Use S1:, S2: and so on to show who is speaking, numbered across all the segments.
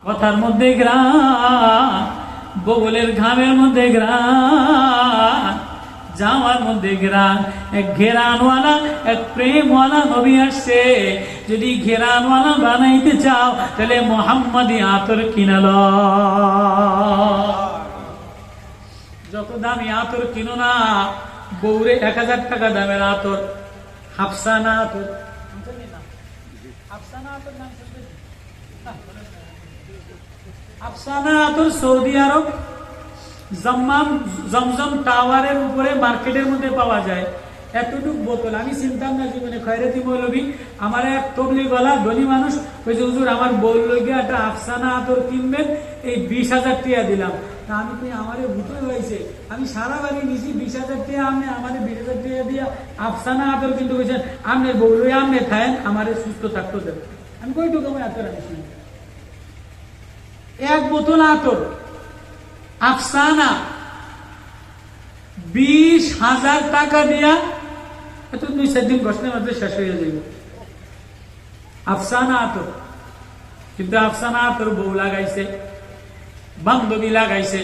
S1: কথার মধ্যে গ্রাম, বগলের ঘামের মধ্যে গ্রাম, জামার মধ্যে গ্রাম। এক ঘেরানওয়ালা, এক প্রেমওয়ালা নবী আসছে। যদি ঘেরানওয়ালা বানাইতে চাও তাহলে মোহাম্মদী আতর কিনাল। যত দামি আতর কিনো না, বউরে 1000 টাকা দামের আতর, হাফসানা আতর, আফসানা আতর সৌদি আরব জমজম টাওয়ারের উপরে মার্কেটের মধ্যে পাওয়া যায়। এতটুক বোতল আমি চিন্তাম না জীবনে। খয়রাতি মৌলবী আমার এক তবলিগ ওয়ালা ধনী মানুষ ওই যে হুজুর আমার বউর লইয়া একটা আফসানা আতর কিনবেন, এই 20,000 টাকা দিলাম। তা আমি তো আমারে ভূতই হয়েছে, আমি সারা বাড়ি নিছি 20,000 টাকা, আপনি আমাদের 20,000 টাকা দিয়া আফসানা আতর কিন্তু বলছেন আপনি বউ লইয়া আপনি খায়েন, আমারে সুস্থ থাকতে দেন। আমি কইটুকু আমি আতর আনছি, এক বোতল আতর আফসানা 20,000 টাকা দিয়া এত 2-4 দিন বসলে মধ্যে শেষ হয়ে যাবে আফসানা আতর। কিন্তু আফসানা আতর বউ লাগাইছে, বান্ধবী লাগাইছে,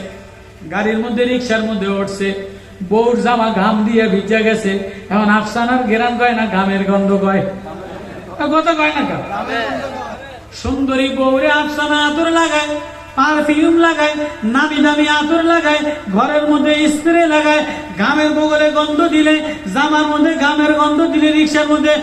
S1: গাড়ির মধ্যে রিক্সার মধ্যে উঠছে, বউর জামা ঘাম দিয়ে ভিজে গেছে। এখন আফসানার ঘেরান কয় না ঘামের গন্ধ কয়, কথা কয় না। সুন্দরী বউরে আফসানা আতর লাগায়, পারফিউম লাগায়, নামি দামি আতর লাগায়, ঘরের মধ্যে স্প্রে লাগায়, ঘামের বগলে গন্ধ দিলে, জামার মধ্যে ঘামের গন্ধ দিলে, রিক্সার মধ্যে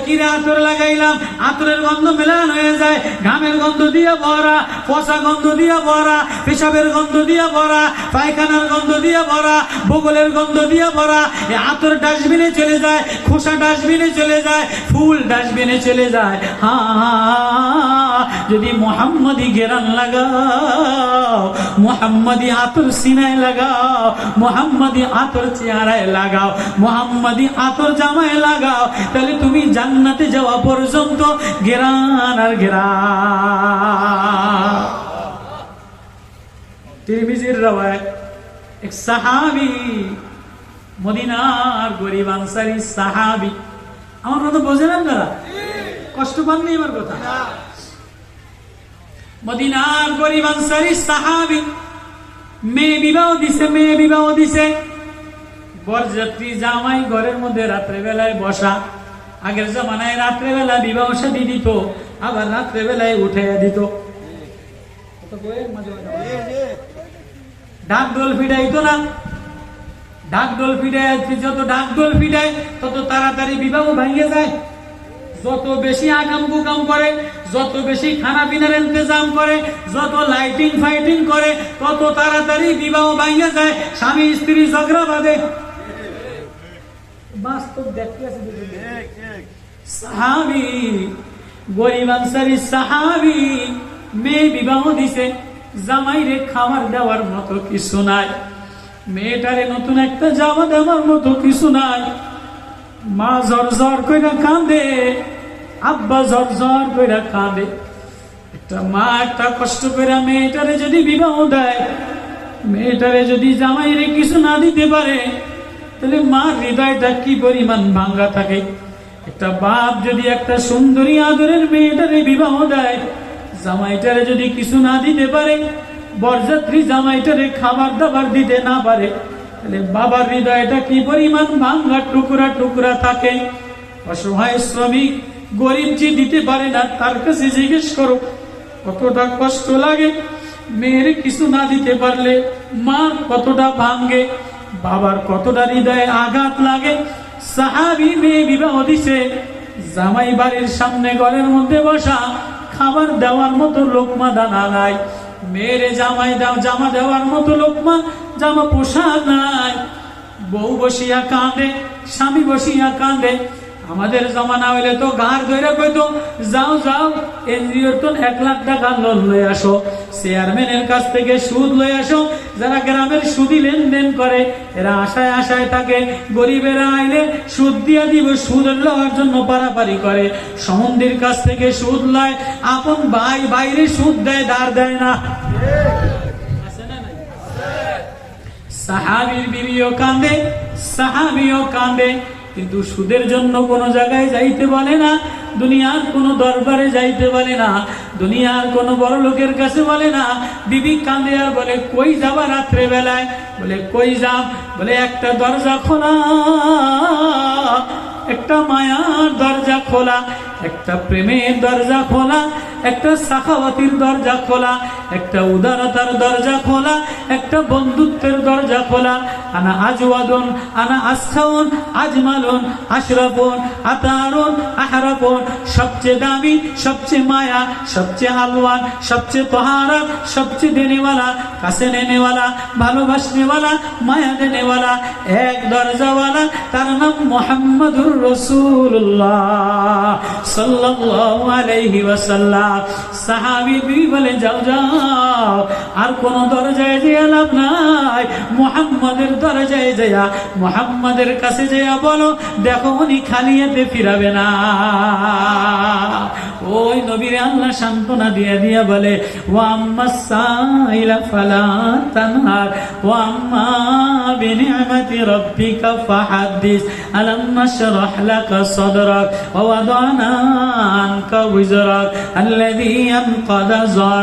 S1: কিরে আতর লাগাইলাম, আতরের গন্ধ মেলান হয়ে যায়, ঘামের গন্ধ দিয়ে ভরা, পচা গন্ধ দিয়ে ভরা, পেশাবের গন্ধ দিয়ে ভরা, পায়খানার গন্ধ দিয়ে ভরা, বগলের গন্ধ দিয়ে ভরা। এই আতর ডাস্টবিনে চলে যায়, খোসা ডাস্টবিনে চলে যায়, ফুল ডাস্টবিনে চলে যায়। যদি মোহাম্মদী গেরান লাগাও, মোহাম্মদী আতর সিনায় লাগাও, মোহাম্মদী আতর চেহারায় লাগাও, মোহাম্মদী আতর জামায় লাগাও, তাহলে তুমি জান্নাতে যাওয়া পর্যন্ত গেরান আর গেরান। তিরমিজির রওয়ায়াত, এক সাহাবী, মদিনার গরিব আনসারী সাহাবী। আমার কথা বোঝেন আপনারা? কষ্ট পাননি আমার কথা? মদিনার গরিব আনসারী সাহাবী, মেয়ে বিবাহ দিছে, বরযাত্রী জামাই ঘরের মধ্যে রাত্রে বেলায় বসা। আগের জমানায় রাত্রে বেলা বিবাহ শাদী দিত, আবার রাত্রে বেলায় উঠে দিত। ঢাক ঢোল ফিটাইতো না, ঢাক ঢোল ফিটাই, যত ঢাক ঢোল ফিটায় তত তাড়াতাড়ি বিবাহ ভেঙে যায়। যত বেশি আগাম বুকাম করে, যত বেশি খানা পিনার ইন্তজাম করে, যত লাইটিং ফাইটিং করে, তত তাড়াতাড়ি বিবাহ ভেঙে যায়, স্বামী স্ত্রী ঝগড়া বাঁধে। বাস্তব দেখতে আছে। সাহাবী, গরিব আনসারী সাহাবী, মেয়ে বিবাহ দিছে, জামাইরে খাবার দেওয়ার মতো কিছু নাই, মেয়েটারে নতুন একটা জামা দেওয়ার মতো কিছু নাই। মা ঝরঝর কইরা কাঁদে, আব্বা ঝরঝর কইরা কাঁদে। একটা মা একটা কষ্ট কইরা মেয়েটারে যদি বিবাহ দেয়, মেয়েটারে যদি জামাইরে কিছু না দিতে পারে, তাহলে মার হৃদয়টা কি পরিমাণ ভাঙ্গা থাকে। একটা বাপ যদি একটা সুন্দরী আদরের মেয়েটারে বিবাহ দেয়, জামাইটারে যদি কিছু না দিতে পারে, বরযাত্রী জামাইটারে খাবার দাবার দিতে না পারে, তাহলে বাবার হৃদয়টা কি পরিমাণ ভাঙ্গা টুকরা টুকরা থাকে। অসহায় শ্রমিক গরিব যে দিতে পারে না, তার কাছে জিজ্ঞেস করো কতটা কষ্ট লাগে। মেয়ের কিছু না দিতে পারলে মার কতটা ভাঙ্গে, বাবার কতটা হৃদয়ে আঘাত লাগে। সাহাবী মেয়ে বিবাহ দিছে, জামাই বাড়ির সামনে ঘরের মধ্যে বসা, খাবার দেওয়ার মতো লোকমা দানা নাই, মেয়েরে জামা দেওয়ার মতো লোকমা জামা পোশাক নাই। বউ বসিয়া কাঁদে, স্বামী বসিয়া কাঁদে। আমাদের জমানা হইলে তো ঘাড় ধরে কইতো, যাও যাও এনজিওর তো 1 লাখ টাকা লোন লয়ে আসো, চেয়ারম্যানের কাছ থেকে সুদ লয়ে আসো। যারা গ্রামের সুদি লেনদেন করে, এরা আশায় আশায় থাকে গরিবেরা আইলে সুদ দিয়া দিব, সুদ লওয়ার জন্য পারাপারি করে। সমন্দির কাছ থেকে সুদ লয়, আপন ভাই বাইরে সুদ দেয়, ধার দেয় না। সাহাবীর বিবিও কাঁদে, সাহাবীও কাঁদে, কিন্তু সুদের জন্য কোন জায়গায় যাইতে বলে না। দুনিয়ার কোনো দরবারে যাইতে বলে না, দুনিয়ার কোনো বড় লোকের কাছে বলে না। বিবি কাঁদে আর বলে, কই যাবা রাত্রে বেলায়? বলে, কই যাব? বলে, একটা দরজা খোলা, একটা মায়ার দরজা খোলা, একটা প্রেমের দরজা খোলা, একটা সাখাওয়াতির দরজা খোলা, একটা উদারতার দরজা খোলা, একটা বন্ধুত্বের দরজা খোলা। আনা আজওয়াদুন, আনা আসখাউন, আজমালুন, আশরাফুন, আতারুন, আহরাফুন। সবচেয়ে দামি, সবচেয়ে মায়া, সবচেয়ে আলওয়ান, সবচেয়ে তহারাত, সবচেয়ে দেনেওয়ালা, কাছে নেনেওয়ালা, ভালোবাসনেওয়ালা, মায়া দেনেওয়ালা, এক দরজাওয়ালা, তার নাম মুহাম্মাদুর রাসূলুল্লাহ সাল্লাল্লাহু আলাইহি ওয়াসাল্লাম। সাহাবী বলে, যাও যাও, আর কোন দরজায় যেয়া লাভ নাই, মুহাম্মাদের দরজায় যেয়া, মুহাম্মাদের কাছে যেয়া বলো, দেখো উনি খালি হাতে ফিরাবে না। ওই নবীর আল্লাহ সান্ত্বনা দিয়া দিয়া বলে, ওয়া আম্মাস সাইলা ফালা তানহার ওয়া আম্মা বিনি'মাতি রাব্বিকা ফাহাদ্দিস আলাম নাশরাহ লাকা সাদরাক ওয়া ওয়াদানা আনকা ওয়িজরাক আল্লাযী আনকাযা যারাক।